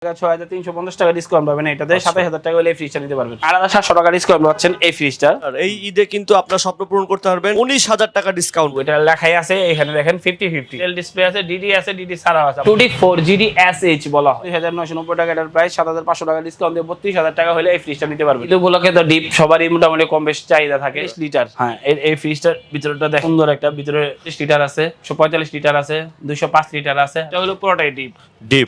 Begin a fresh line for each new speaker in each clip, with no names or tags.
৬,৩৫০ টাকা ডিসকাউন্ট পাবেন এটাতে, ২৭,০০০ টাকা হলে এই ফ্রিজটা নিতে পারবেন। ৮,৭০০ টাকা ডিসকাউন্ট পাচ্ছেন এই ফ্রিজটা।
আর এই ঈদে কিন্তু আপনার স্বপ্ন পূরণ করতে পারবেন ১৯,০০০ টাকা ডিসকাউন্ট।
এটা লেখাই আছে এখানে দেখেন 50-50 এল ডিসপ্লে আছে, ডিডি আছে, ডিডি ছাড়াও আছে। 2D4 GDSH বলা হয়। ২,৯৯০ টাকা এটার প্রাইস, ৭,৫০০ টাকা ডিসকাউন্ট দিয়ে ৩২,০০০ টাকা হলে এই ফ্রিজটা নিতে পারবেন। কিন্তু উপলক্ষে তো ডিপ সবারই মোটামুটি কম বেশ চাহিদা থাকে। ৩০ লিটার, হ্যাঁ এই ফ্রিজটার ভিতরটা দেখুন সুন্দর একটা, ভিতরে ৩০ লিটার আছে, ১৪৫ লিটার আছে, ২০৫ লিটার আছে। এটা হলো পুরোটাই ডিপ।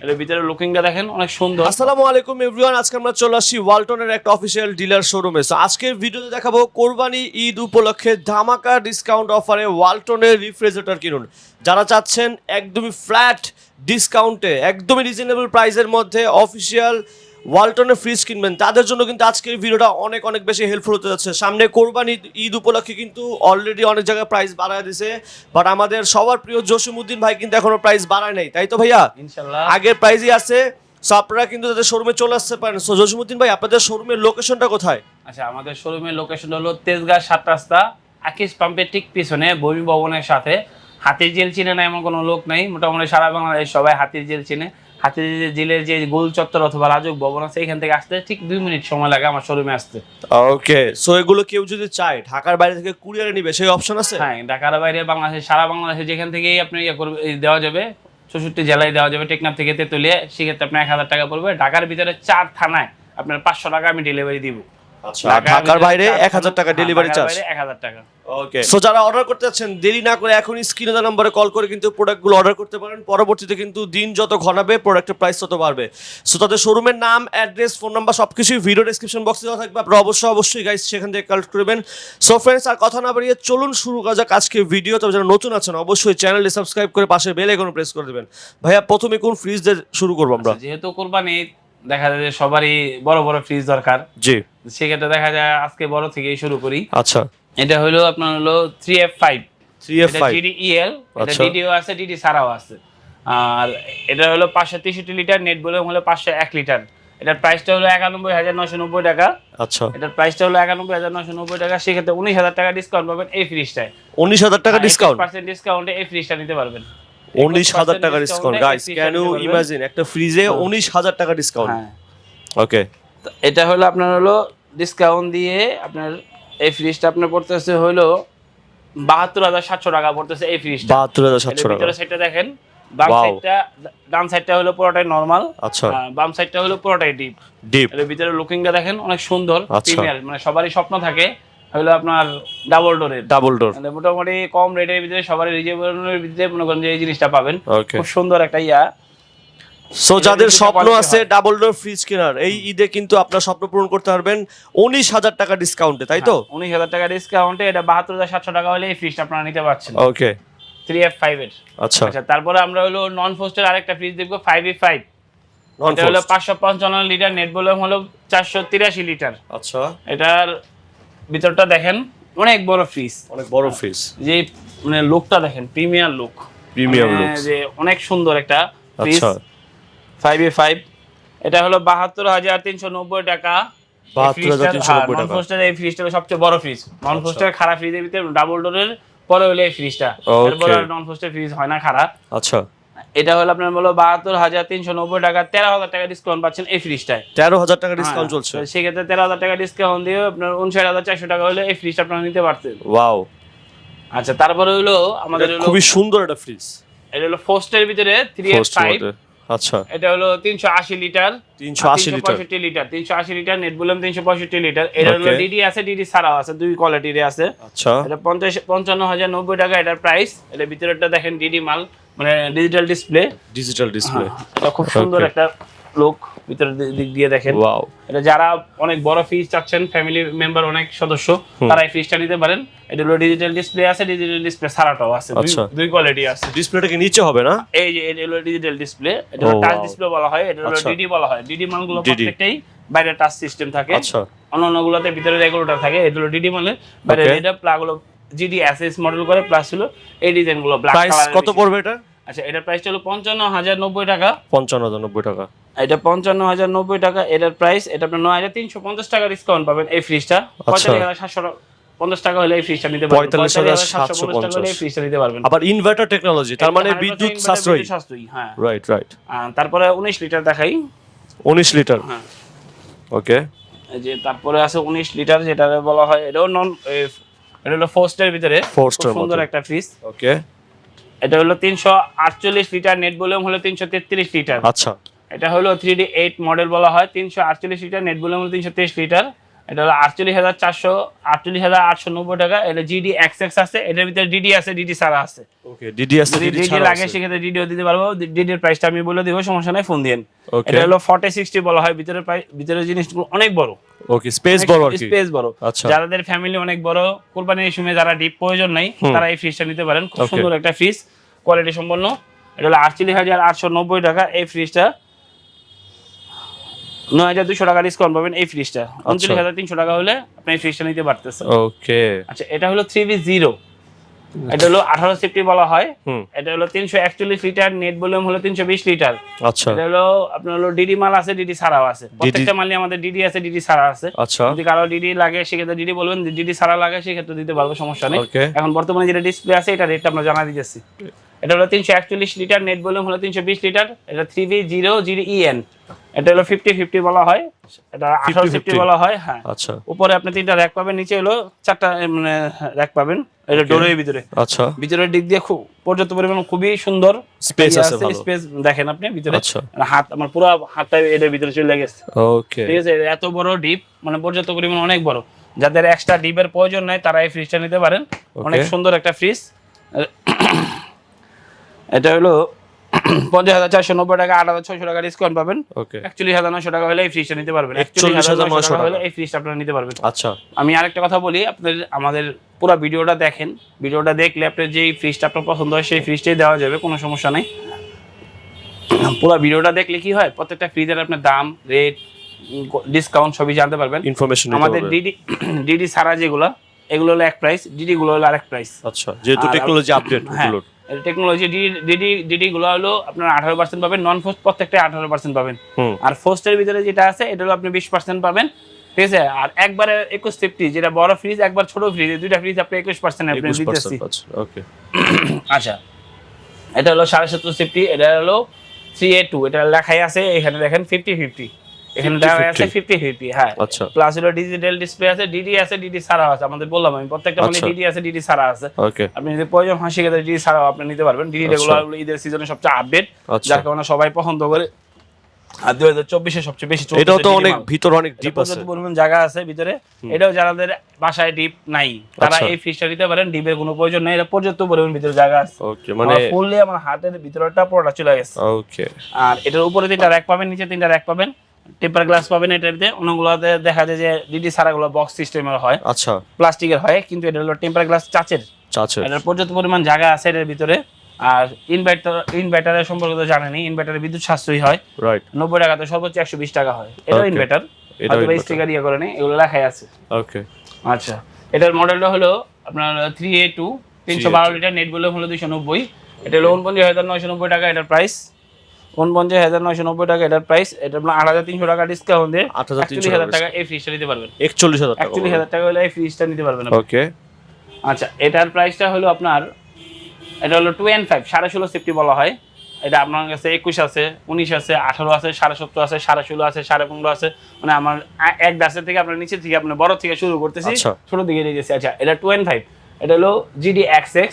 এর ভিতরে লুকিংটা দেখেন অনেক সুন্দর।
আসসালামু আলাইকুম এভরিওয়ান, আজকে আমরা চলে আসছি ওয়ালটনের একটা অফিসিয়াল ডিলার শোরুমে। সো আজকের ভিডিওতে দেখাবো কোরবানি ঈদ উপলক্ষে ধামাকা ডিসকাউন্ট অফারে ওয়ালটনের রেফ্রিজারেটর কিনুন। যারা চাচ্ছেন একদমই ফ্ল্যাট ডিসকাউন্টে, একদমই রিজনেবল প্রাইসের মধ্যে অফিসিয়াল ওয়ালটনের ফ্রিজ কিনবেন, তাদের জন্য কিন্তু আজকের ভিডিওটা অনেক অনেক বেশি হেল্পফুল হতে যাচ্ছে। সামনে কোরবানি ঈদ উপলক্ষে কিন্তু অলরেডি অনেক জায়গায় প্রাইস বাড়ায় দিছে, বাট আমাদের সবার প্রিয় জসিমউদ্দিন ভাই কিন্তু এখনো প্রাইস বাড়ায় নাই, তাই তো ভাইয়া?
ইনশাআল্লাহ
আগের প্রাইসই আছে। সো আপনারা কিন্তু তাদের শোরুমে চলে আসতে পারেন। সো জসিমউদ্দিন ভাই, আপনাদের শোরুমের লোকেশনটা কোথায়?
আচ্ছা, আমাদের শোরুমের লোকেশন হলো তেজগাঁ ৭ রাস্তা, আকিস পাম্পের ঠিক পিছনে, ভূমি ভবনের সাথে। হাতির জেল চিনে না এমন কোনো লোক নাই, মোটামুটি সারা বাংলাদেশ সবাই হাতির জেল চিনে। হাতির জেলের যে গোল চত্বর অথবা রাজুক ভবন আছে, এখান থেকে আসতে ঠিক 2 মিনিট সময় লাগে আমার শোরুমে আসতে।
ওকে, সো এগুলো কেউ যদি চায় ঢাকার বাইরে থেকে কুরিয়ারে নিবে, সেই অপশন আছে?
হ্যাঁ, ঢাকার বাইরে বাংলাদেশে, সারা বাংলাদেশে যেখান থেকেই আপনি দেওয়া যাবে, ৬৪ জেলায় দেওয়া যাবে। টেকনাফ থেকে তেতুলিয়া, সেক্ষেত্রে আপনার ১,০০০ টাকা পড়বে। ঢাকার ভিতরে 4 থানায় আপনার ৫০০ টাকা আমি ডেলিভারি দিব।
আচ্ছা, ঢাকার বাইরে ১,০০০ টাকা ডেলিভারি চার্জ।
১,০০০ টাকা।
ওকে, সো যারা অর্ডার করতে যাচ্ছেন দেরি না করে এখনই স্ক্রিনে দেওয়া নম্বরে কল করে কিন্তু প্রোডাক্টগুলো অর্ডার করতে পারেন। পরবর্তীতে কিন্তু দিন যত ঘনাবে প্রোডাক্টের প্রাইস তত বাড়বে। সো তাদের শোরুমের নাম, অ্যাড্রেস, ফোন নাম্বার সবকিছুই ভিডিও ডেসক্রিপশন বক্সে দেওয়া থাকবে। আপনারা অবশ্যই গাইস সেখান থেকে কালেক্ট করবেন। সো ফ্রেন্ডস, আর কথা না বাড়িয়ে চলুন শুরু করা যাক আজকের ভিডিও। তবে যারা নতুন আছেন অবশ্যই চ্যানেলটি সাবস্ক্রাইব করে পাশে বেল আইকন প্রেস করে দেবেন। ভাইয়া, প্রথমে কোন ফ্রিজ দিয়ে শুরু করবো আমরা?
যেহেতু কোরবানি, দেখা যায় যে সবারই বড় বড় ফ্রিজ দরকার।
জি,
সেক্ষেত্রে দেখা যায় আজকে বড় থেকেই শুরু করি।
আচ্ছা,
এটা হলো আপনার হলো 3F5
3F5
GDEL, এটা
আচ্ছা।
ডিডিও আছে, ডিডি ছাড়াও আছে। আর এটা হলো 563 লিটার, নেট বলে হলো 501 লিটার। এটার প্রাইসটা হলো ৯১,৯৯০ টাকা।
আচ্ছা,
এটার প্রাইসটা হলো ৯১,৯৯০ টাকা। সেক্ষেত্রে ১৯,০০০ টাকা ডিসকাউন্ট পাবেন এই ফ্রিজটায়।
১৯,০০০ টাকা ডিসকাউন্ট।
21% ডিসকাউন্টে এই ফ্রিজটা নিতে পারবেন।
১৯,০০০ টাকা discount. Guys, can you imagine একটা ফ্রিজে ১৯,০০০ টাকা ডিসকাউন্ট?
হ্যাঁ,
ওকে,
তো এটা হলো আপনার হলো ডিসকাউন্ট দিয়ে আপনার এই ফ্রিজটা আপনার পড়তেছে হলো ৭২,৭০০ টাকা পড়তেছে এই ফ্রিজটা।
৭২,৭০০ টাকা।
ভিতরে সাইডটা দেখেন, বাম
Wow.
সাইডটা, ডান সাইডটা হলো পুরোটাই নরমাল,
আচ্ছা,
বাম সাইডটা হলো পুরোটাই ডিপ।
ডিপ।
এর ভিতরে লুকিংটা দেখেন অনেক সুন্দর,
আচ্ছা।
প্রিমিয়ার, মানে সবারই স্বপ্ন থাকে হলো আপনার ডাবল ডোরের।
Double door.
মানে মোটামুটি কম রেটের ভিতরে সবারই রিজনেবলের ভিতরে মনে করেন যে এই জিনিসটা পাবেন।
ওকে,
খুব সুন্দর একটা ইয়া।
সো যাদের
কিন্তু
স্বপ্ন
quality
আছে
হয়।
ডাবল ডোর ফ্রিজ কেনার, এই ঈদে কিন্তু আপনার স্বপ্ন পূরণ করতে পারবেন ১৯,০০০ টাকা ডিসকাউন্টে, তাই তো?
১৯,০০০ টাকা ডিসকাউন্টে এটা ৭২,৭০০ টাকা হলে এই ফ্রিজটা আপনারা নিতে পারছেন।
ওকে,
3F5 এর।
আচ্ছা।
আচ্ছা, তারপরে আমরা হলো নন ফোস্টের আরেকটা ফ্রিজ দেখবো, 5E5।
নন
এটা হলো
ফোস্ট।
৫৫৫ লিটার, নেট ভলিউম হলো ৪৮৩ লিটার।
আচ্ছা,
এটার ভিতরটা দেখেন অনেক বড় ফ্রিজ,
অনেক বড় ফ্রিজ।
যে মানে লুকটা দেখেন, প্রিমিয়ার লুক,
প্রিমিয়াম লুক।
যে অনেক সুন্দর একটা ফ্রিজ।
আচ্ছা,
5A5 এটা হলো ৭২,৩৯০ টাকা।
৭২,৩৯০
নন
টাকা।
ফোস্টের এই ফ্রিজটা হলো সবচেয়ে বড় ফ্রিজ। নন ফোস্টের খারাপ ফ্রিজের ভিতরে ডাবল ডোরের পরে হলো এই ফ্রিজটা।
Okay.
এরপরে নন ফোস্টের ফ্রিজ হয় না খারাপ।
আচ্ছা,
এটা হলো আপনার হলো ৭২,৩৯০ টাকা, ১৩,০০০ টাকা ডিসকাউন্ট পাচ্ছেন এই ফ্রিজটায়।
১৩,০০০ টাকা ডিসকাউন্ট চলছে।
সেক্ষেত্রে ১৩,০০০ টাকা ডিসকাউন্ট দিয়ে আপনার ৫৯,৪০০ টাকা হলে এই ফ্রিজটা আপনারা নিতে পারতেন।
ওয়াও,
আচ্ছা, তারপরে হলো আমাদের হলো
খুবই সুন্দর একটা ফ্রিজ।
এটা হলো ফোস্টের ভিতরে
ফোস্ট
3F5।
মডেল। আচ্ছা,
এটা হলো ৩৮০ litre,
৩৮০ litre.
৩৬৫ litre, ৩৮০ litre, net volume ৩৬৫ litre. এটা হলো
Okay.
ডিডি আছে, ডিডি ছাড়াও আছে, দুই কোয়ালিটির আছে।
আচ্ছা,
এটা ৫৫,০৯০ টাকা এটার প্রাইস। এটা ভিতরেরটা দেখেন ডিডি মাল, মানে ডিজিটাল ডিসপ্লে।
Digital display.
এটা খুব সুন্দর
Okay.
একটা লুক, ভিতরের দিক দিয়ে দেখেন।
ওয়াও,
এটা যারা অনেক বড় ফ্রিজ চাচ্ছেন, ফ্যামিলি মেম্বার অনেক সদস্য, তারা এই ফ্রিজটা নিতে পারেন। এটা হলো ডিজিটাল ডিসপ্লে আছে, ডিজিটাল ডিসপ্লে ছাড়াটাও আছে,
আচ্ছা।
দুই কোয়ালিটি আছে।
ডিসপ্লেটা কি নিচে হবে না?
এই যে এটা হলো ডিজিটাল ডিসপ্লে, এটা হলো
Oh,
টাচ
wow.
ডিসপ্লে বলা হয়, এটা হলো
আচ্ছা।
ডিডি বলা হয়। ডিডি মানগুলো
DD
প্রত্যেকটাই বাইরে টাচ সিস্টেম থাকে।
আচ্ছা,
অন্যগুলোতে ভিতরে রেগুলেটর থাকে। এটা হলো ডিডি মানে বাইরে
Okay.
এটা প্লাগ হলো GDSH মডেল করে, প্লাস হলো এই ডিজাইনগুলো ব্ল্যাক
প্রাইস
কালারের।
কত পড়বে এটা?
আচ্ছা, এটার প্রাইসটা হলো ৫৫,০৯০ টাকা।
৫৫,০৯০ টাকা।
এটা ৫৫,০৯০ টাকা এটার প্রাইস। এটা আপনার ৯,৩৫০ টাকা ডিসকাউন্ট পাবেন এই ফ্রিজটা। ৪৫,৭৫০ টাকা হলে এই ফ্রিজটা নিতে পারবেন। ৪৫,৭৫০ টাকা হলে এই ফ্রিজটা নিতে পারবেন।
আবার ইনভার্টার টেকনোলজি, তার মানে বিদ্যুৎ সাশ্রয়ী।
সাশ্রয়ী, হ্যাঁ।
Right, right.
তারপরে ১৯ লিটার দেখাই,
19 লিটার।
হ্যাঁ
ওকে
এই যে তারপরে আছে 19 লিটার, যেটা বলা হয় এটাও এটা হলো ফোস্টের ভিতরে,
Forster
খুব সুন্দর
মতো।
একটা ফ্রিজ।
ওকে
এটা হলো 348 লিটার, নেট ভলিউম হলো 333 লিটার।
আচ্ছা
এটা হলো 3D8 মডেল বলা হয়, 348 লিটার, নেট ভলিউম হলো 323 লিটার। এটা হলো 48,890 টাকা। এটা জিডি এক্সএক্স আছে, এটার ভিতরে ডিডি আছে, ডিডি ছাড়া আছে।
ওকে ডিডি আছে
যদি
ডিডি
ডিডি
ছাড়া
লাগে
আছে।
সেক্ষেত্রে ডিডিও দিতে পারবো, ডিডির প্রাইসটা আমি বলে দিব, সমস্যা নাই, ফোন দিন।
Okay.
এটা হলো 4060 বলা হয়, ভিতরের প্রাইস, ভিতরের জিনিসগুলো অনেক বড়,
ওকে স্পেস বড় আর কি।
স্পেস বড়।
আচ্ছা।
যাদের ফ্যামিলি অনেক বড়, কোরবানির সময় যারা ডিপ প্রয়োজন নাই, তারা এই ফ্রিজটা নিতে পারেন। খুব
Okay.
সুন্দর একটা ফ্রিজ, কোয়ালিটি সম্পন্ন। এটা হলো 48,890 টাকা। এই ফ্রিজটা 9,200 টাকা ডিসকাউন্ট পাবেন এই ফ্রিজটা। 39,300 টাকা হলে আপনি এই ফ্রিজটা নিতে পারতেছেন।
ওকে
আচ্ছা, এটা হলো 3V0, এটা হলো 18 সেফটি বলা হয়।
হুম
এটা হলো 341 লিটার, নেট ভলিউম হলো 320 লিটার।
আচ্ছা
এটা হলো আপনার হলো ডিডি মাল আছে, ডিডি ছাড়াও আছে। প্রত্যেকটা মালই আমাদের ডিডি আছে, ডিডি ছাড়া আছে।
আচ্ছা
যদি কারো ডিডি লাগে সেক্ষেত্রে ডিডি বলবেন, ডিডি ছাড়া লাগে সেক্ষেত্রে দিতে পারবো, সমস্যা নেই।
Okay.
এখন বর্তমানে যেটা ডিসপ্লে আছে এটা রেটটা আমরা জানা দিতেছি। এটা হলো 341 লিটার, নেট ভলিউম হলো 320 লিটার। এটা 3V0 GDEN। এটা হলো 50-50 বলা হয়, এটা 18 সেফটি বলা হয়। হ্যাঁ
আচ্ছা
উপরে আপনি 3টা র‍্যাক পাবেন, নিচে হলো 4টা মানে র‍্যাক পাবেন। এটা ডোরের ভিতরে,
আচ্ছা
ভিতরের দিক দিয়ে খুব পর্যাপ্ত পরিমাণ খুবই সুন্দর
Space আছে ভালো।
স্পেস দেখেন আপনি ভিতরে।
আচ্ছা।
হাত আমার পুরো হাতটা এর ভিতরে চলে গেছে।
ওকে
ঠিক আছে, এত বড় ডিপ, মানে পর্যাপ্ত পরিমাণ অনেক বড়। যাদের এক্সট্রা ডিপের প্রয়োজন নাই তারা এই ফ্রিজটা নিতে পারেন। অনেক সুন্দর একটা ফ্রিজ। এটা হলো 50,490 টাকা, 8,600 টাকা ডিসকাউন্ট পাবেন।
ওকে
41,900 টাকা হলে এই ফ্রিজটা নিতে পারবেন।
41,900
টাকা হলে
টাকা।
এই ফ্রিজটা আপনারা নিতে পারবেন।
আচ্ছা
আমি আরেকটা কথা বলি, আপনাদের আমাদের পুরো ভিডিওটা দেখেন, ভিডিওটা দেখলে আপনার যেই ফ্রিজটা আপনার পছন্দ হয় সেই ফ্রিজটাই দেওয়া যাবে, কোনো সমস্যা নেই। পুরো ভিডিওটা দেখলে কি হয়, প্রত্যেকটা ফ্রিজের আপনার দাম, রেট, ডিসকাউন্ট সবই জানতে পারবেন।
ইনফরমেশন
আমাদের ডিডি ছাড়া যেগুলো, এগুলো হলো এক প্রাইস, ডিডি গুলো হলো আরেক প্রাইস।
আচ্ছা যেহেতু
আর-
টেকনোলজি আপডেট
হ্যাঁ,
গুলো
টেকনোলজি ডিডি গুলো হলো আপনার 18% পাবেন, নন ফোস্ট প্রত্যেকটা 18% পাবেন।
হুম
আর ফোস্টের ভিতরে যেটা আছে এটা হলো আপনি 20% পাবেন। ঠিক আছে, আর একবারে 2150 যেটা বড় ফ্রিজ, একবার ছোট ফ্রিজ, দুইটা ফ্রিজ আপনি 21% আপনি দিতেছি।
21% ওকে
আচ্ছা, এটা হলো 77 সেফটি, এটা হলো 3A2, এটা লেখাই আছে এখানে দেখেন 50-50, এখানে দেওয়া আছে 50-50। হ্যাঁ
আচ্ছা
প্লাস হলো ডিজিটাল ডিসপ্লে আছে, ডিডি আছে, ডিডি ছাড়া আছে। আমাদের বললাম আমি প্রত্যেকটা মানে
আচ্ছা।
ডিডি আছে, ডিডি ছাড়া আছে।
ওকে
আপনি যদি প্রয়োজন হয় সেক্ষেত্রে ডিডি ছাড়াও আপনি নিতে পারবেন। ডিডি রেগুলার হলো ঈদের সিজনে সবচেয়ে আপডেট,
আচ্ছা।
যার কারণে সবাই পছন্দ করে। আর 2024 এ সবচেয়ে বেশি চলছে
এটাও তো
DD
অনেক
মাল।
ভিতর অনেক ডিপ আছে
পর্যাপ্ত পরিমাণ জায়গা আছে ভিতরে। এটাও যাদের বাসায় ডিপ নাই তারা
আচ্ছা।
এই ফ্রিজটা নিতে পারেন, ডিপের কোনো প্রয়োজন নেই, এটা পর্যাপ্ত পরিমাণ ভিতরে জায়গা আছে।
ওকে মানে
ফুললি আমার হাতের ভিতরটা পুরোটা চলে গেছে।
ওকে
আর এটার উপরে 3টা র‍্যাক পাবেন, নিচে 3টা র‍্যাক পাবেন, টেম্পার গ্লাস পাবেন। এটাতে অনেকগুলোতে দেখা যায় যে ডিডি ছাড়াগুলো বক্স সিস্টেমের হয়,
আচ্ছা
প্লাস্টিকের হয়, কিন্তু এটা হলো টেম্পার গ্লাস চাচের।
চাচা
এটার পর্যাপ্ত পরিমাণ জায়গা আছে এটার ভিতরে। আর ইনভার্টারের সম্পর্কে তো জানেনই, ইনভার্টারের বিদ্যুৎ সাশ্রয়ী হয়।
রাইট
90 টাকাতে সর্বোচ্চ 120 টাকা হয়। এটাও
Okay.
ইনভার্টার,
এটাও
হয়তো
inverter।
স্টিকার ইয়ে করে নেই, এগুলো লেখাই আছে।
ওকে
আচ্ছা, এটার মডেলটা হলো আপনার 3A2, 312 লিটার, নেট ভলিউম হলো 290। এটা হলো 49,990 টাকা এটার প্রাইস। 49,990 টাকা এটার প্রাইস। এটা আপনার 8,300 টাকা ডিসকাউন্ট দিয়ে
8,300
41,000 টাকা এই ফ্রিজটা নিতে পারবেন।
41,000 টাকা
41,000 টাকা হলে এই ফ্রিজটা নিতে পারবেন আপনি।
ওকে
আচ্ছা, এটার প্রাইসটা হলো আপনার, এটা হলো 2N5, 16.5 সেফটি বলা হয়। এটা আপনার কাছে 21 আছে, 19 আছে, 18 আছে, 17.5 আছে, 16.5 আছে, 15.5 আছে। মানে আমার এক দাসের থেকে আপনার নিচে থেকে আপনার বড় থেকে শুরু করতেছি,
আচ্ছা।
ছোট দিকে নিয়ে গেছি। আচ্ছা, এটা 2N5, এটা হলো GDXX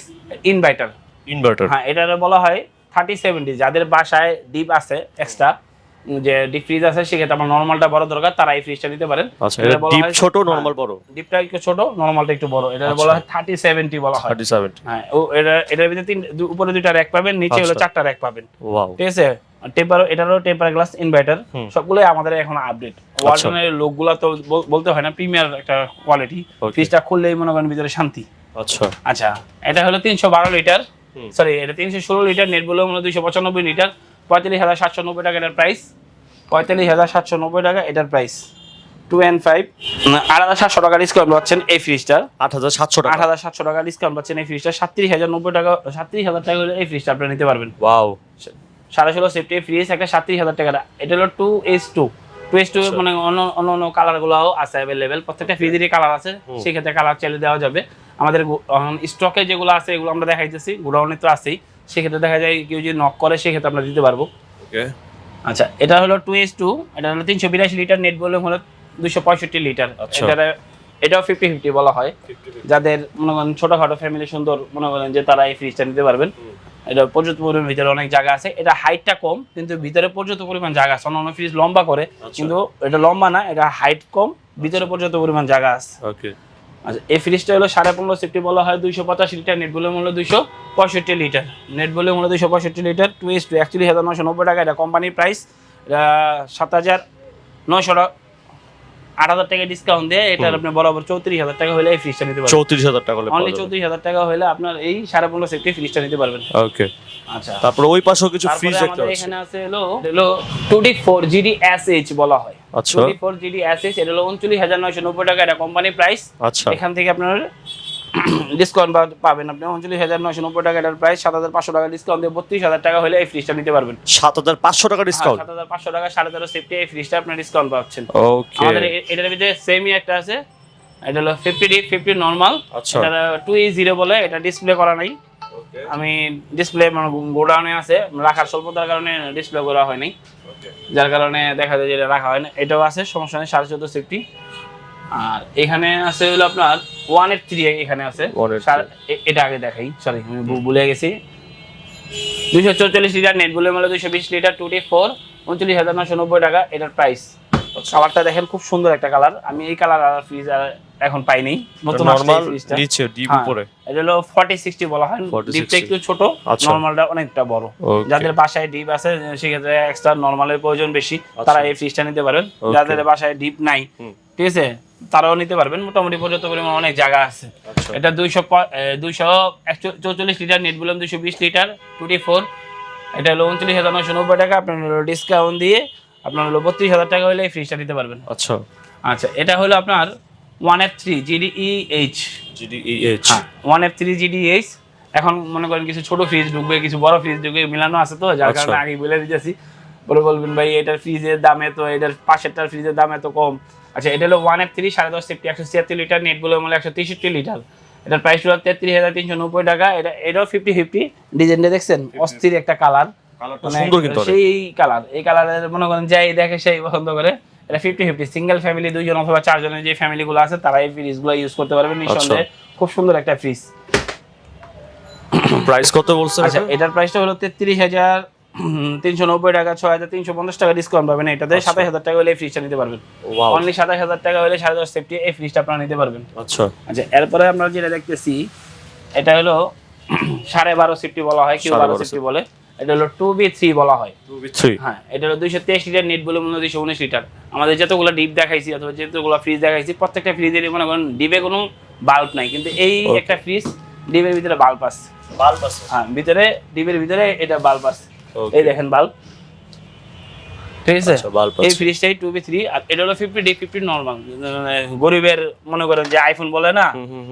ইনভার্টার।
ইনভার্টার
হ্যাঁ, এটা বলা হয় 3070, যাদের বাসায় ডিপ আছে এক্সট্রা, যে ডিপ ফ্রিজ আছে, সেক্ষেত্রে আমার নরমালটা বড় দরকার, তারা এই ফ্রিজটা নিতে পারেন।
আচ্ছা এটা ডিপ ছোট নরমাল বড়
ডিপটা একটু ছোট, নরমালটা একটু বড়। এটা বলা হয় 3070 বলা হয়।
37
হ্যাঁ, ও এটার ভিতরে উপরে 2টা র‍্যাক পাবেন, নিচে হলো
আচ্ছা।
4টা র‍্যাক পাবেন।
ওয়াও
ঠিক আছে, এটারও টেম্পার গ্লাস ইনভার্টার, সবগুলোই আমাদের এখন আপডেট। ওয়ালটনের লোকগুলো তো বলতে হয় না, প্রিমিয়ার একটা কোয়ালিটি।
Okay.
ফ্রিজটা খুললেই মনে করেন ভিতরে শান্তি।
আচ্ছা
আচ্ছা, এটা হলো 312 লিটার, সরি এটা 316 লিটার, নেট ভলিউম হলো 295 লিটার, 45,790 টাকা এটার প্রাইস। 45,790 টাকা এটার প্রাইস। 2N5, 8,700 টাকা ডিসকাউন্ট পাচ্ছেন এই ফ্রিজটার।
8,700 টাকা
8,700 টাকা ডিসকাউন্ট পাচ্ছেন এই ফ্রিজটা। 37,090 টাকা, 37,000 টাকা হলে এই ফ্রিজটা আপনারা নিতে পারবেন।
ওয়াও
16.5 সেফটি ফ্রিজ, একটা 37,000 টাকা। এটা হলো 2S2 মানে অন্য কালারগুলোও আছে অ্যাভেলেবেল, প্রত্যেকটা ফ্রিজেরই কালার আছে, সেক্ষেত্রে কালার চাইলে দেওয়া যাবে। আমাদের স্টকে যেগুলো আছে এগুলো আমরা দেখাইতেছি, গোডাউনে তো আছেই, সেক্ষেত্রে দেখা যায় কেউ যদি নক করে সেক্ষেত্রে আমরা দিতে পারবো।
ওকে
আচ্ছা, এটা হলো 2S2, এটা হলো 382 লিটার, নেট ভলিউম হলো 265 লিটার।
আচ্ছা।
এটাও 50-50 বলা হয়। যাদের মনে করেন ছোটখাটো ফ্যামিলি সুন্দর মনে করেন যে তারা এই ফ্রিজটা নিতে পারবেন। এটা পর্যাপ্ত পরিমাণ ভিতরে অনেক জায়গা আছে। এটা হাইটটা কম কিন্তু ভিতরে পর্যাপ্ত পরিমাণ জায়গা আছে। অন্যান্য ফ্রিজ লম্বা করে, কিন্তু এটা লম্বা না, এটা হাইট কম, ভিতরে পর্যাপ্ত পরিমাণ জায়গা আছে।
ওকে।
আচ্ছা, এই ফ্রিজটা হলো 15.5 সেফটি বলা হয়, 285 লিটার, নেট ভলিউম হলো 265 লিটার। নেট ভলিউম হলো 265 লিটার, 2S2 41,990 টাকা। এটা কোম্পানির প্রাইস। এটা 7,900 টাকা, 8,000 টাকা ডিসকাউন্ট দিয়ে এটার আপনি বরাবর 34,000 টাকা হলে এই ফ্রিজটা নিতে পারবেন।
34,000 টাকা হলে
অনলি 34,000 টাকা হলে আপনার এই 15.5 সেফটি ফ্রিজটা নিতে পারবেন।
ওকে।
আচ্ছা,
তারপর ওই পাশেও কিছু ফ্রিজ
তারপরে
দেখতে
আমাদের
পাচ্ছি।
এখানে আছে হলো 2D4GD SH বলা হয়।
আচ্ছা।
2D4GD SH, এটা হলো 39,990 টাকা। এটা কোম্পানি প্রাইস।
আচ্ছা।
এখান থেকে আপনার ডিসকাউন্ট পাবেন আপনি 39,990 টাকা। এটার প্রাইস 7,500 টাকা ডিসকাউন্ট দিয়ে 32,000 টাকা হলে এই ফ্রিজটা নিতে পারবেন।
7,500 টাকা ডিসকাউন্ট।
7,500 টাকা, 13.5 সেফটি এই ফ্রিজটা আপনার ডিসকাউন্ট পাচ্ছেন।
ওকে।
আমাদের এটার ভিতরে সেমই একটা আছে, এটা হলো 50D 50 নরমাল।
আচ্ছা।
এটা 2E0 বলে, এটা ডিসপ্লে করা নাই। আমি ডিসপ্লে মানে গোডাউনে আছে, রাখার স্বল্পতার কারণে ডিসপ্লে করা হয়নি, যার কারণে দেখা যায় যে এটা রাখা হয় না। এটাও আছে, সমস্যা নেই, 14.5 সেফটি। আর এখানে আছে হলো আপনার 183, এখানে আছে। এটা আগে দেখাই, সরি আমি ভুলে গেছি। 244 লিটার, নেট ভলিউম হলো 220 লিটার, 2D4, 39,990 টাকা এটার প্রাইস। কালারটা দেখেন, খুব সুন্দর একটা কালার। আমি এই কালার আর ফ্রিজ এখন পাইনি, নতুন
নরমাল
ফ্রিজটা
নিচে ডিপ উপরে।
এটা হলো 40-60 বলা হয়।
40-60
ডিপটা একটু ছোট,
আচ্ছা।
নরমালটা অনেকটা বড়। যাদের বাসায় ডিপ আছে সেক্ষেত্রে এক্সট্রা নরমালের প্রয়োজন বেশি, তারা এই ফ্রিজটা নিতে পারেন। যাদের বাসায় ডিপ নাই, ঠিক আছে, তারাও নিতে পারবেন। মোটামুটি পর্যাপ্ত পরিমাণ অনেক জায়গা আছে। এটা 244 litre, net volume 220 litre, 2D4। এটা হলো 39,990 টাকা। আপনার হলো ডিসকাউন্ট দিয়ে আপনার হলো 32,000 টাকা হলে এই ফ্রিজটা নিতে পারবেন।
আচ্ছা।
আচ্ছা, এটা হলো আপনার 1F3GDEH। 1F3GDEH। এখন মনে করেন কিছু ছোট ফ্রিজ ঢুকবে, কিছু বড় ফ্রিজ ঢুকবে, মিলানো আছে তো, যার কারণে আগে বলে দিতেছি। পরে বলবেন ভাই এটার ফ্রিজের দাম এত, এটার পাশেরটার ফ্রিজের দাম এত কম। আচ্ছা, এটা হলো 1F3 10.5 safety, 176 litre, net volume হলো 163 লিটার। এটার প্রাইস হলো 33,390 টাকা। এটাও 50-50। ডিজাইনটা দেখছেন, অস্থির একটা কালার, সেই কালার। এই কালারের মনে করেন যাই দেখে সেই পছন্দ করে। এটা 50-50, সিঙ্গেল ফ্যামিলি 2 জন অথবা 4 জনের যে ফ্যামিলিগুলো আছে তারা এই ফ্রিজগুলো ইউজ করতে পারবেন নিঃসন্দেহে। খুব সুন্দর একটা ফ্রিজ।
প্রাইস কত বলছেন?
আচ্ছা, এটার প্রাইসটা হলো 33,390 টাকা, 6,350 টাকা ডিসকাউন্ট পাবেন। এটাতে 27,000 টাকা হলে এই ফ্রিজটা নিতে পারবেন। অনলি 27,000 টাকা হলে 10.5 সেফটি এই ফ্রিজটা আপনারা নিতে পারবেন।
আচ্ছা।
আচ্ছা, এরপরে আমরা যেটা দেখতেছি এটা হলো 12.5 সেফটি বলা হয়, কেউ 12 সেফটি বলে। এটা হলো 2B3 বলা হয়।
2B3,
হ্যাঁ, এটা হলো 223 লিটার, নেট ভলিউম হলো 219 লিটার। আমাদের যতগুলো ডিপ দেখাইছি অথবা যতগুলো ফ্রিজ দেখাইছি, প্রত্যেকটা ফ্রিজেরই মনে করেন ডিপে কোনো বাল্ব নাই, কিন্তু এই একটা ফ্রিজ ডিপের ভিতরে বাল্ব আছে।
বাল্ব আছে?
হ্যাঁ, ভিতরে ডিপের ভিতরে এটা বাল্ব আছে। এই দেখেন বাল্ব, ঠিক আছে। এই ফ্রিজটাই 2B3। আর এটা হলো 50D 50 নরমাল। গরিবের মনে করেন যে আইফোন বলে না,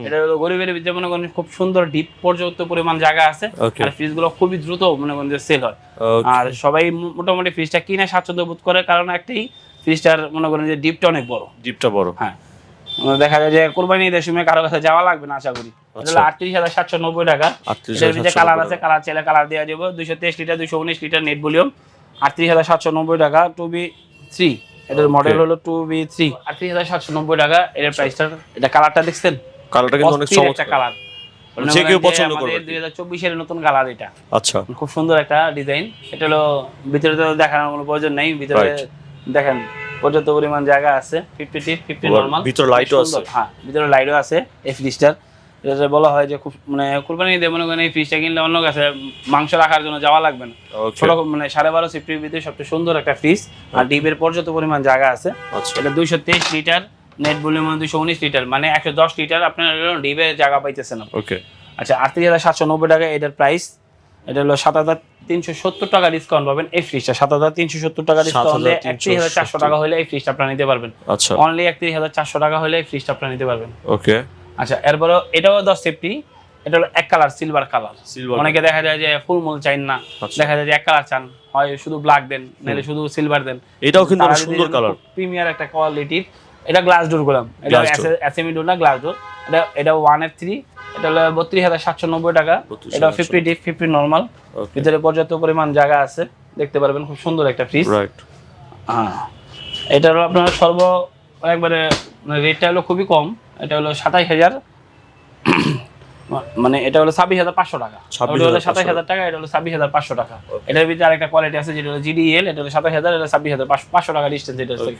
এটা হলো গরিবের ভিতরে মনে করেন খুব সুন্দর ডিপ পর্যাপ্ত পরিমাণ জায়গা আছে। আর ফ্রিজগুলো খুবই দ্রুত মনে করেন যে সেল হয়। আর সবাই মোটামুটি ফ্রিজটা কিনে স্বাচ্ছন্দ্য বোধ করে, কারণ একটাই, ফ্রিজটার মনে করেন যে ডিপটা অনেক বড়।
ডিপটা বড়,
হ্যাঁ। দেখা যায় যে কোরবানি ঈদের সময় কারো কাছে যাওয়া লাগবে না আশা করি। এটা হলো 38,790 টাকা। এর ভিতরে কালার আছে, কালার চাইলে কালার দেওয়া যাবে। 223 লিটার, 219 লিটার, নেট ভলিউম, 38,790 টাকা। 2B3, এটার মডেল হলো 2B3, 38,790 টাকা এর প্রাইসটা। এটা কালারটা দেখছেন,
কালারটা কিন্তু অনেক চমৎকার
একটা কালার,
যে কেউ পছন্দ করবে।
2024 এর নতুন কালার এটা।
আচ্ছা,
খুব সুন্দর একটা ডিজাইন। এটা হলো ভিতরে তো দেখানোর কোনো প্রয়োজন নাই, ভিতরে দেখেন পর্যাপ্ত পরিমাণ জায়গা আছে। 50 নরমাল,
ভিতরে লাইটও আছে।
হ্যাঁ, ভিতরে লাইটও আছে এই ফ্রিজটার। এটা বলা হয় যে খুব মানে কুরবানি ঈদে মনে করেন এই ফ্রিজটা কিনলে অন্য কাছে মাংস রাখার জন্য যাওয়া লাগবে না। ছোট মানে 12.5 সেফটির ভিতরে সবচেয়ে সুন্দর একটা ফ্রিজ। আর ডিপের পর্যাপ্ত পরিমাণ জায়গা আছে। এটা 223 লিটার, নেট ভলিউম 219 লিটার, মানে 110 লিটার আপনার ডিপের জায়গা পাইতেছেন। ওকে। আচ্ছা, 38,790 টাকা এটার প্রাইস। এটা হলো 7,370 টাকা ডিসকাউন্ট পাবেন এই ফ্রিজটা। 7,370 টাকা ডিসকাউন্ট দিয়ে 31,400 টাকা হলে এই ফ্রিজটা আপনারা নিতে পারবেন। আচ্ছা, অনলি 31,400 টাকা হলে এই ফ্রিজটা আপনারা নিতে পারবেন। ওকে। আচ্ছা, এরপরে এটাও 10 সেফটি। এটা হলো এক কালার, সিলভার কালার। অনেকে দেখা যায় যে ফুল মূল চাই না, দেখা যায় যে এক কালার চান, হয় শুধু ব্ল্যাক দেন নাহলে শুধু সিলভার দেন।
এটাও কিন্তু অনেক সুন্দর কালার,
প্রিমিয়ার একটা কোয়ালিটির। এটা গ্লাস ডোর করলাম, এটা এসএমই ডোর না, গ্লাস ডোর। এটা 1F3, এটা হলো 32,790 টাকা। এটা 50D 50 নরমাল, ভিতরে পর্যাপ্ত পরিমাণ জায়গা আছে। দেখতে পারবেন, খুব সুন্দর একটা ফ্রিজ।
রাইট।
হ্যাঁ, এটা হলো আপনার একবারে রেটটা হলো খুবই কম। এটা হলো 27,000, মানে এটা হলো 26,500 টাকা। ওটা হলো 27,000 টাকা, এটা হলো 26,500 টাকা। এটার ভিতরে আরেকটা কোয়ালিটি আছে যেটা হলো GDL, এটা হলো 27,000, এটা 26,500 টাকা ডিসটেন্স এটা আছে।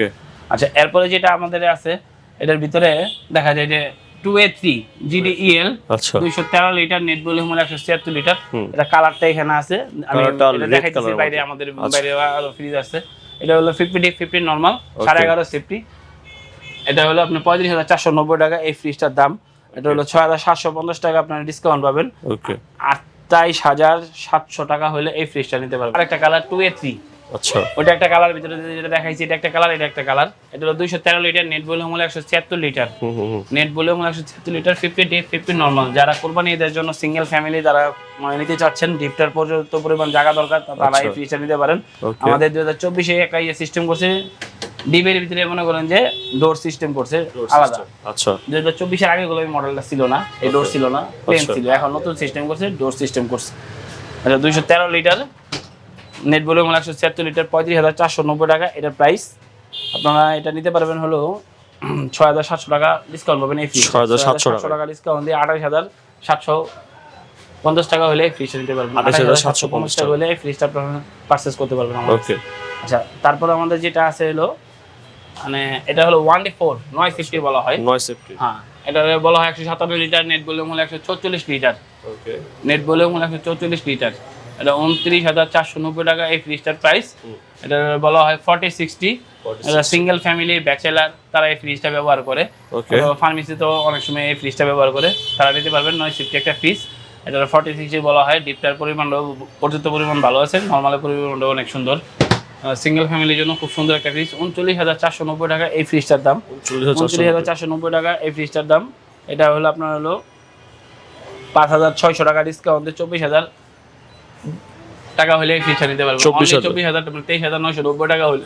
আচ্ছা, এরপরে যেটা আমাদের আছে এটার ভিতরে দেখা যায় যে 2A3 GDEL,
আচ্ছা
213 লিটার, নেট ভলিউম হলো 176 লিটার। এটা কালারটা এখানে আছে, আমি এটা দেখাইতেছি বাইরে, আমাদের বাইরে আরো ফ্রিজ আছে। এটা হলো 50 ডিপ 50 নরমাল, 11.5 সেফটি। এটা হলো আপনার 35,490 টাকা এই ফ্রিজটার দাম। এটা হলো 6,750 টাকা আপনারা ডিসকাউন্ট পাবেন।
ওকে।
28,700 টাকা হলে এই ফ্রিজটা নিতে পারবেন। আরেকটা কালার 2A3,
আচ্ছা
ওটা একটা কালার, ভিতরে যেটা দেখাইছি এটা একটা কালার, এটা একটা কালার। এটা হলো 213 লিটার, নেট ভলিউম হলো 176 লিটার। নেট ভলিউম হলো 176 লিটার, 50 ডিপ 50 নরমাল। যারা কোরবানি ঈদের জন্য সিঙ্গেল ফ্যামিলি যারা নিতে চাচ্ছেন, ডিপটার পর্যন্ত পরিমাণ জায়গা দরকার, তারা এই ফ্রিজটা নিতে পারেন। আমাদের 2024 এ একটা সিস্টেম করছে, ডিপের ভিতরে মনে করেন যে ডোর সিস্টেম করছে আলাদা।
আচ্ছা
2024 এর আগে গুলো এই মডেলটা ছিল না, এই ডোর ছিল না, প্লেন ছিল। এখন নতুন সিস্টেম করছে, ডোর সিস্টেম করছে। এটা 213 লিটার, নেট ভলিউম হলো 176 লিটার, 35,490 টাকা এটার প্রাইস। আপনারা এটা নিতে পারবেন হলো 6,700 টাকা ডিসকাউন্ট পাবেন এই ফ্রিজ। 6,700 টাকা ডিসকাউন্ট দিয়ে 28,750 টাকা হলে এই ফ্রিজটা নিতে পারবেন। 28,750 টাকা হলে এই ফ্রিজটা আপনারা পারচেজ করতে পারবেন।
ওকে।
আচ্ছা, তারপর আমাদের যেটা আছে হলো মানে এটা হলো 1D4 950 বলা হয়।
950।
হ্যাঁ, এটা বলা হয় 157 লিটার, নেট ভলিউম হলো 144 লিটার।
ওকে।
নেট ভলিউম হলো 144 লিটার। এটা 29,490 টাকা এই ফ্রিজটার প্রাইস। এটা বলা হয় 4060। এটা সিঙ্গেল ফ্যামিলি ব্যাচেলার তারা এই ফ্রিজটা ব্যবহার করে।
ওকে।
ফার্মেসি তো অনেক সময় এই ফ্রিজটা ব্যবহার করে, তারা নিতে পারবেন। 950 একটা ফ্রিজ। এটা 4060 বলা হয়। ডিপটার পরিমাণও পর্যাপ্ত পরিমাণ ভালো আছে, নরমালের পরিমাণটাও অনেক সুন্দর। সিঙ্গেল ফ্যামিলির জন্য খুব সুন্দর একটা ফ্রিজ। 39,490 টাকা এই ফ্রিজটার দাম। 39,490 টাকা এই ফ্রিজটার দাম। এটা হলো আপনার হলো 5,600 টাকা ডিসকাউন্ট দিয়ে 24,000 টাকা হলে এই ফ্রিজটা নিতে পারবেন। 24,000 মানে 23,990 টাকা হলে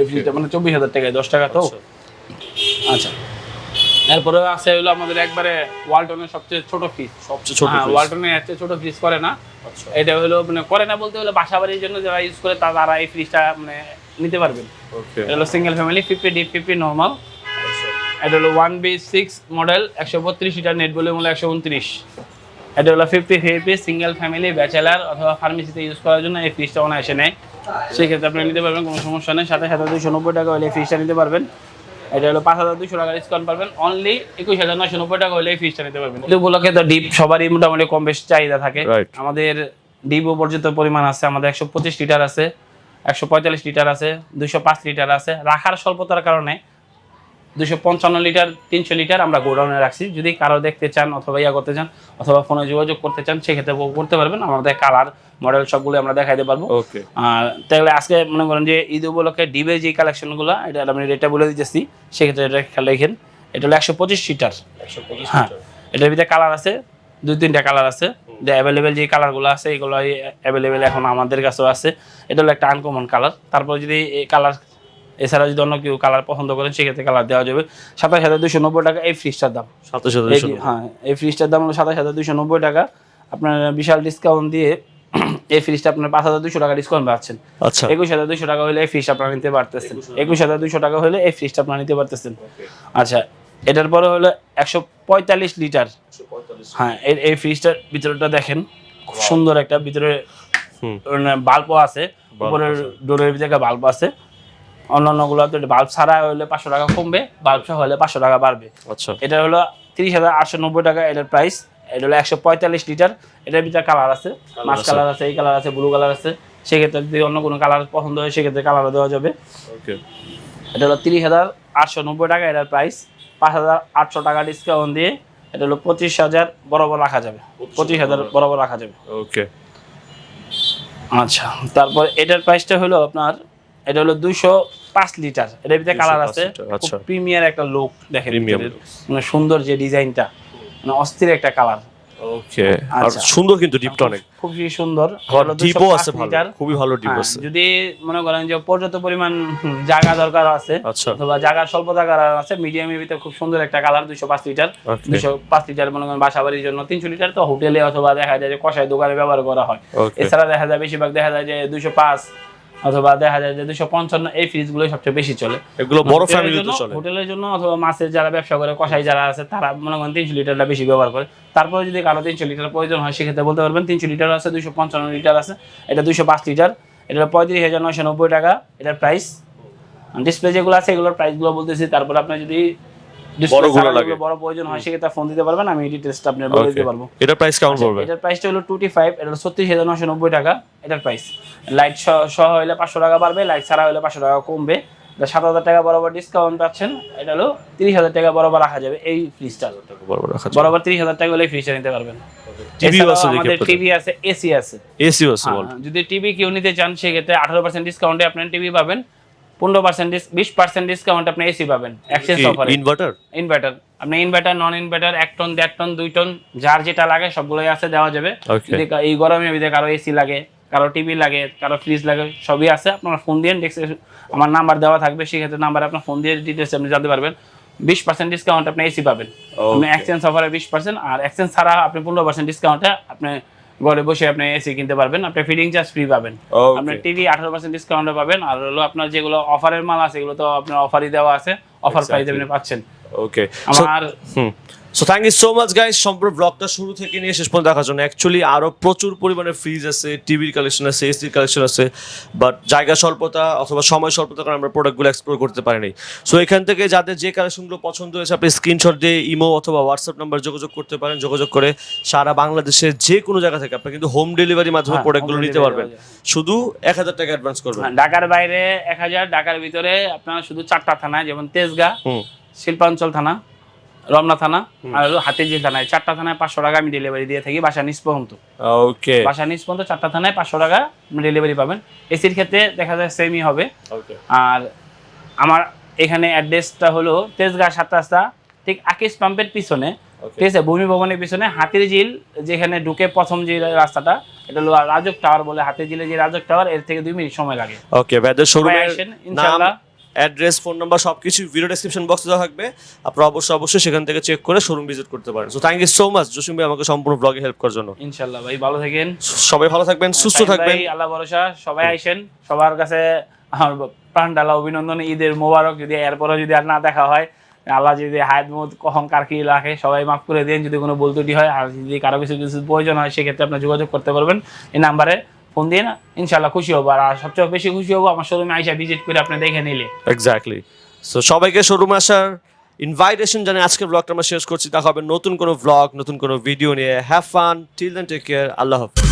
এই ফ্রিজটা, মানে 24,000 টাকায় 10 টাকা তো। আচ্ছা, এরপরে আছে হলো আমাদের একবারে ওয়ালটনের সবচেয়ে ছোট ফ্রিজ।
সবচেয়ে ছোট ফ্রিজ।
ওয়ালটনের এর চেয়ে ছোট ফ্রিজ করে না।
আচ্ছা।
এটা হলো মানে করে না বলতে হলো বাসাবাড়ির জন্য যারা ইউজ করে তারা এই ফ্রিজটা মানে নিতে পারবেন।
ওকে।
এটা হলো সিঙ্গেল ফ্যামিলি, 50 ডিপ 50 নরমাল। এটা হলো 1B6 model, 132 litre, net volume হলো 129। এটা হলো 50 সিঙ্গেল ফ্যামিলি ব্যাচেলার অথবা ফার্মেসিতে ইউজ করার জন্য এই ফ্রিজটা অনায়াসে নেয়। সেক্ষেত্রে আপনি নিতে পারবেন, কোনো সমস্যা নেই। 27,290 টাকা হলে এই ফ্রিজটা নিতে পারবেন। এটা হলো 5,200 টাকা ডিসকাউন্ট পাবেন। অনলি 21,990 টাকা হলে এই ফ্রিজটা নিতে পারবেন। এই উপলক্ষে তো ডিপ সবারই মোটামুটি কম বেশি চাহিদা থাকে। আমাদের ডিপও পর্যাপ্ত পরিমাণ আছে। আমাদের 125 লিটার আছে, 145 লিটার আছে, 205 লিটার আছে। রাখার স্বল্পতার কারণে 255 লিটার 300 লিটার আমরা গোডাউনে রাখছি। যদি কারো দেখতে চান অথবা করতে চান অথবা ফোনে যোগাযোগ করতে চান, সেক্ষেত্রে করতে পারবেন। আমাদের কালার মডেল সবগুলো আমরা দেখাইতে পারবো।
ওকে।
আর তাহলে আজকে মনে করেন যে ঈদ উপলক্ষে ডিবের যে কালেকশনগুলো, এটা আমি রেটটা বলে দিতেছি, সেক্ষেত্রে এটা খেয়াল রাখেন। এটা হলো 125 লিটার। হ্যাঁ, এটার ভিতরে কালার আছে 2-3টা কালার আছে। যে অ্যাভেলেবেল যে কালারগুলো আছে এগুলো অ্যাভেলেবেল এখন আমাদের কাছেও আছে। এটা হলো একটা আনকমন কালার। তারপর যদি এই কালার এছাড়া যদি অন্য কেউ কালার পছন্দ করেন, সেক্ষেত্রে কালার দেওয়া যাবে। 27,290 টাকা এই ফ্রিজটার দাম।
27,290।
হ্যাঁ, এই ফ্রিজটার দাম হলো 27,290 টাকা। আপনার বিশাল ডিসকাউন্ট দিয়ে এই ফ্রিজটা আপনার 5,200 টাকা ডিসকাউন্ট পাচ্ছেন।
আচ্ছা
21,200 টাকা হলে এই ফ্রিজটা আপনারা নিতে পারতেছেন। 21,200 টাকা হলে এই ফ্রিজটা আপনারা নিতে পারতেছেন। আচ্ছা, এটার পরে হলো 145 লিটার। হ্যাঁ, এই ফ্রিজটার ভিতরটা দেখেন, খুব সুন্দর একটা ভিতরে বাল্বও আছে, উপরের ডোরের ভিতরে বাল্ব আছে। অন্যান্যগুলো তো বাল্ব ছাড়া হলে 500 টাকা কমবে, বাল্ব সহ হলে 500 টাকা বাড়বে।
আচ্ছা,
এটা হলো 30,890 টাকা এটার প্রাইস। এটা হলো 145 লিটার। এটার ভিতরে কালার আছে, মাছ কালার আছে, এই কালার আছে, ব্লু কালার আছে। সেক্ষেত্রে যদি অন্য কোনো কালার পছন্দ হয়, সেক্ষেত্রে কালারও দেওয়া যাবে।
ওকে।
এটা হলো 30,890 টাকা এটার প্রাইস। 5,800 টাকা ডিসকাউন্ট দিয়ে এটা হলো 25,000 বরাবর রাখা যাবে। 25,000 বরাবর রাখা যাবে।
ওকে।
আচ্ছা, তারপর এটার প্রাইসটা হলো আপনার, এটা হলো 205 লিটার। এটার ভিতরে কালার আছে,
আচ্ছা,
প্রিমিয়ার একটা লুক দেখেন,
প্রিমিয়াম
মানে সুন্দর যে ডিজাইনটা, মানে অস্থির একটা কালার।
ওকে আর
আচ্ছা।
সুন্দর কিন্তু ডিপটা অনেক
খুবই সুন্দর।
আবার
হলো
ডিপও
205
আছে ভালো,
লিটার।
খুবই ভালো ডিপ
হ্যাঁ,
আছে।
যদি মনে করেন যে পর্যাপ্ত পরিমাণ জায়গা দরকার আছে
আচ্ছা
অথবা জায়গার স্বল্প জায়গা আছে, মিডিয়ামের ভিতরে খুব সুন্দর একটা কালার 205 লিটার।
Okay.
205 লিটার মনে করেন বাসা বাড়ির জন্য, 300 লিটার তো হোটেলে অথবা দেখা যায় যে কষাই দোকানে ব্যবহার করা হয়।
Okay.
এছাড়া দেখা যায় বেশিরভাগ দেখা যায় যে 205 অথবা দেখা যায় যে 255 এই ফ্রিজগুলো সবচেয়ে বেশি চলে।
এগুলো বড়
হোটেলের
ফ্যামিলিতে
জন্য-
চলে।
হোটেলের জন্য অথবা মাছের যারা ব্যবসা করে, কষাই যারা আছে তারা মনে করেন 300 লিটারটা বেশি ব্যবহার করে। তারপরে যদি কারো 300 লিটার প্রয়োজন হয় সেক্ষেত্রে বলতে পারবেন। 300 লিটার আছে, 255 লিটার আছে, এটা 205 লিটার, এটা 35,990 টাকা এটার প্রাইস। ডিসপ্লে যেগুলো আছে এগুলোর প্রাইসগুলো বলতেছি, তারপর আপনার যদি
বড়গুলো লাগে।
বড় প্রয়োজন হয় সেক্ষেত্রে ফোন দিতে পারবেন, আমি ডিটেইলসটা আপনার বলে দিতে পারবো।
এটা প্রাইস কেমন পড়বে?
এটার প্রাইসটা হলো 25, এটা হলো 36,990 টাকা এটার প্রাইস। লাইট সহ হলে 500 টাকা বাড়বে, লাইট ছাড়া হলে 500 টাকা কমবে। এটা 7,000 টাকা বরাবর ডিসকাউন্ট পাচ্ছেন, এটা হলো 30,000 টাকা বরাবর রাখা যাবে এই ফ্রিজটা।
বরাবর রাখা যাবে।
বরাবর 30,000 টাকা হলে এই ফ্রিজটা নিতে পারবেন।
টিভি
এছাড়াও
আছে দেখি
আমাদের
আপনাদের।
টিভি আছে, এসি আছে।
এসিও আছে বল।
হ্যাঁ, যদি টিভি কেউ নিতে চান সেক্ষেত্রে 18% ডিসকাউন্টে আপনি টিভি পাবেন, 15% 20% ডিসকাউন্ট আপনি এসি পাবেন এক্সচেঞ্জ অফারে।
ইনভার্টার?
ইনভার্টার আপনি inverter, non inverter, 1 ton 1.5 ton 2 ton যার যেটা লাগে সবগুলোই আছে, দেওয়া যাবে।
Okay.
যদি এই গরমের ভিতরে কারো এসি লাগে, কারো টিভি লাগে, কারো ফ্রিজ লাগে, সবই আছে। আপনারা ফোন দিয়ে আমার নাম্বার দেওয়া থাকবে, সেক্ষেত্রে নাম্বারে আপনার ফোন দিয়ে ডিটেলস আপনি জানতে পারবেন। 20% ডিসকাউন্ট আপনি এসি পাবেন, আপনি এক্সচেঞ্জ অফারে 20%, আর এক্সচেঞ্জ ছাড়া আপনি 15% ডিসকাউন্টে আপনি ঘরে বসে আপনি এসি কিনতে পারবেন। আপনি ফিডিং চার্জ ফ্রি পাবেন।
Okay.
আপনি টিভি 18% ডিসকাউন্টে পাবেন। আর হলো আপনার যেগুলো অফারের মাল আছে এগুলো তো আপনার অফারই দেওয়া আছে, অফার প্রাইসে আপনি পাচ্ছেন।
ওকে
আমার
so thank you so much guys সম্পূর্ণ ব্লগটা শুরু থেকে নিয়ে শেষ পর্যন্ত দেখার জন্য। অ্যাকচুয়ালি আরো প্রচুর পরিমাণে ফ্রিজ আছে, টিভির কালেকশন আছে, এসির কালেকশন আছে, বাট জায়গা স্বল্পতা অথবা সময় স্বল্পতার কারণে আমরা প্রোডাক্টগুলো এক্সপ্লোর করতে পারিনি। সো এখান থেকে যাদের যে কালেকশনগুলো পছন্দ হয়েছে আপনি স্ক্রিনশট দিয়ে ইমো অথবা হোয়াটসঅ্যাপ নাম্বার যোগাযোগ করতে পারেন। যোগাযোগ করে সারা বাংলাদেশের যে কোনো জায়গা থেকে আপনি কিন্তু হোম ডেলিভারির মাধ্যমে
হ্যাঁ,
প্রোডাক্টগুলো
home
নিতে
delivery
পারবেন। শুধু 1,000 টাকা অ্যাডভান্স করবেন।
ঢাকার বাইরে 1000, ঢাকার ভিতরে আপনার শুধু 4টা থানায়, যেমন তেজগাঁ, শিল্পাঞ্চল থানা, রমনা থানা আর হলো হাতিঝিল থানায়, 4টা থানায় 500 টাকা আমি ডেলিভারি দিয়ে থাকি বাসা নিচ পর্যন্ত।
ওকে
বাসা নিচ পর্যন্ত 4টা থানায় 500 টাকা ডেলিভারি পাবেন। এসির ক্ষেত্রে দেখা যায় সেমই হবে।
ওকে
আর আমার এখানে অ্যাড্রেসটা হলো তেজগাঁ 7 রাস্তা, ঠিক আকিস পাম্পের পিছনে, ঠিক আছে, ভূমি ভবনের পিছনে হাতিঝিল যেখানে ঢুকে প্রথম যে রাস্তাটা, এটা হলো রাজক টাওয়ার বলে। হাতিঝিলে যে রাজক টাওয়ার, এর থেকে 2 মিনিট সময় লাগে।
ওকে ভাইদের শোরুমের
আসেন,
নাম,
ইনশাআল্লাহ।
অ্যাড্রেস, ফোন নাম্বার সবকিছু ভিডিও ডেসক্রিপশন বক্সে দেওয়া থাকবে। আপনারা অবশ্যই সেখান থেকে চেক করে শোরুম ভিজিট করতে পারেন। So thank you so much Jasim ভাই আমাকে সম্পূর্ণ ব্লগে হেল্প করার জন্য।
ইনশাআল্লাহ ভাই, ভালো থাকেন,
সবাই ভালো থাকবেন, সুস্থ
সাইন
থাকবেন।
ভাই, আল্লাহ ভরসা। সবাই আইসেন, সবার কাছে আমার প্রাণ ঢালা অভিনন্দন, ঈদের মোবারক। যদি এরপরও যদি আর না দেখা হয়, আল্লাহ যদি হায়াত মত অহংকার কি রাখে, সবাই মাফ করে দেন যদি কোনো ভুল ত্রুটি হয়। আর যদি কারো কিছু প্রয়োজন হয় সেক্ষেত্রে আপনার যোগাযোগ করতে পারবেন এই নাম্বারে ফোন দিয়ে। না ইনশাআল্লাহ খুশি হবো, আর সবচেয়ে বেশি খুশি হবো আমার শোরুমে আইসা ভিজিট করে আপনি দেখে নিলে।
এক্স্যাক্টলি। সো সবাইকে শোরুমে আসার ইনভাইটেশন জানিয়ে আজকের ব্লগটা আমরা শেষ করছি। দেখা হবে নতুন কোনো ব্লগ, নতুন কোনো ভিডিও নিয়ে। Have fun, till then take care, আল্লাহ হাফেজ।